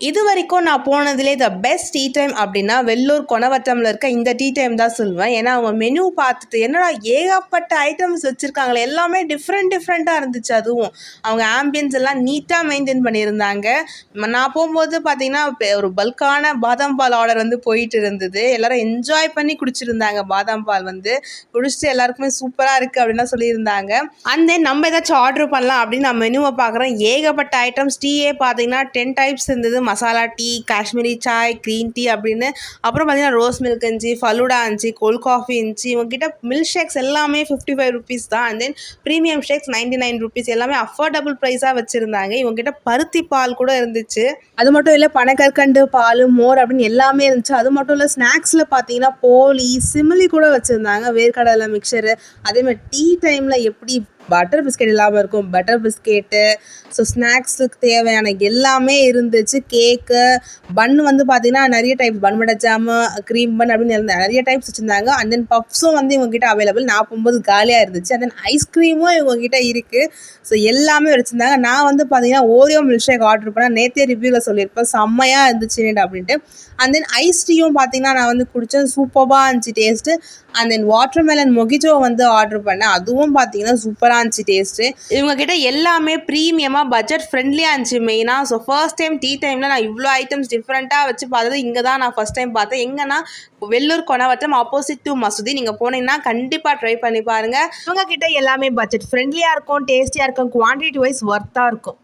இது வரைக்கும் நான் போனதிலே த பெஸ்ட் டீ டைம் அப்படின்னா வெள்ளூர் கொணவட்டமில் இருக்க இந்த டீ டைம் தான் சொல்லுவேன். ஏன்னா அவங்க மெனு பார்த்துட்டு என்னடா ஏகப்பட்ட ஐட்டம்ஸ் வச்சுருக்காங்களே, எல்லாமே டிஃப்ரெண்ட்டாக இருந்துச்சு. அதுவும் அவங்க ஆம்பியன்ஸ் எல்லாம் நீட்டாக மெயின்டைன் பண்ணியிருந்தாங்க. நான் போகும்போது பார்த்தீங்கன்னா ஒரு பல்கான பாதாம் பால் ஆர்டர் வந்து போயிட்டு இருந்தது. எல்லோரும் என்ஜாய் பண்ணி குடிச்சிருந்தாங்க. பாதாம் பால் வந்து குடிச்சிட்டு எல்லாருக்குமே சூப்பராக இருக்குது அப்படின்னா சொல்லியிருந்தாங்க. அண்ட் தென் நம்ம ஏதாச்சும் ஆர்டர் பண்ணலாம் அப்படின்னு நான் மெனுவை பார்க்குறேன். ஏகப்பட்ட ஐட்டம்ஸ் டீயே பார்த்தீங்கன்னா 10 டைப்ஸ் இருந்தது. Masala tea, Kashmiri Sai, green tea அப்படின்னு. அப்புறம் பார்த்தீங்கன்னா ரோஸ் மில்க் இருந்துச்சு, ஃபலூடா இருந்துச்சு, கோல்ட் காஃபி இருந்துச்சு. இவங்ககிட்ட மில்க் ஷேக்ஸ் எல்லாமே 55 ருபீஸ் தான். And then premium shakes 99 rupees. எல்லாமே அஃபோர்டபுள் ப்ரைஸாக வச்சுருந்தாங்க. இவங்ககிட்ட பருத்தி பால் கூட இருந்துச்சு. அது மட்டும் இல்லை, பனக்கற்கண்டு பால், மோர் அப்படின்னு எல்லாமே இருந்துச்சு. அது மட்டும் இல்லை, ஸ்நாக்ஸில் பார்த்தீங்கன்னா போலி, சிமிலி கூட வச்சுருந்தாங்க, வேர்க்கடலை மிக்சரு. அதேமாதிரி டீ டைமில் எப்படி பட்டர் பிஸ்கெட் இல்லாமல் இருக்கும், பட்டர் பிஸ்கெட்டு. ஸோ ஸ்நாக்ஸுக்கு தேவையான எல்லாமே இருந்துச்சு. கேக்கு, பன் வந்து பார்த்திங்கன்னா நிறைய types, bun butter jam, cream bun அப்படின்னு நிறைய டைப்ஸ் வச்சுருந்தாங்க. அண்ட் தென் பப்ஸும் வந்து இவங்ககிட்ட அவைலபிள். நான் போகும்போது காலியாக இருந்துச்சு. அண்ட் தென் ஐஸ்கிரீமும் இவங்ககிட்ட இருக்குது. ஸோ எல்லாமே வச்சுருந்தாங்க. நான் வந்து பார்த்திங்கன்னா ஓரியோ மில்க் ஷேக் ஆர்டர் பண்ணேன். நேற்றே ரிவ்யூவில் சொல்லியிருப்பேன் செம்மையாக இருந்துச்சு அப்படின்ட்டு. அண்ட் தென் ஐஸ் டீயும் பார்த்திங்கன்னா நான் வந்து குடித்தேன், சூப்பராக இருந்துச்சு டேஸ்ட்டு. அண்ட் தென் வாட்டர்மெலன் மொகிட்டோ வந்து ஆர்டர் பண்ணேன். அதுவும் பார்த்தீங்கன்னா சூப்பராக இருந்துச்சு டேஸ்ட்டு. இவங்ககிட்ட எல்லாமே ப்ரீமியமாக பட்ஜெட் ஃப்ரெண்ட்லியாக இருந்துச்சு மெயினாக. ஸோ ஃபர்ஸ்ட் டைம் டீ டைமில் நான் இவ்வளோ ஐட்டம்ஸ் டிஃப்ரெண்ட்டாக வச்சு பார்த்தது இங்கே தான் நான் ஃபஸ்ட் டைம் பார்த்தேன். எங்கன்னா வெள்ளூர் கொணவட்டம் ஆப்போசிட் டு மசூதி. நீங்கள் போனீங்கன்னா கண்டிப்பாக ட்ரை பண்ணி பாருங்கள். இவங்ககிட்ட எல்லாமே பட்ஜெட் ஃப்ரெண்ட்லியாக இருக்கும், டேஸ்டியாக இருக்கும், குவான்டிட்டி வைஸ் ஒர்த்தாக இருக்கும்.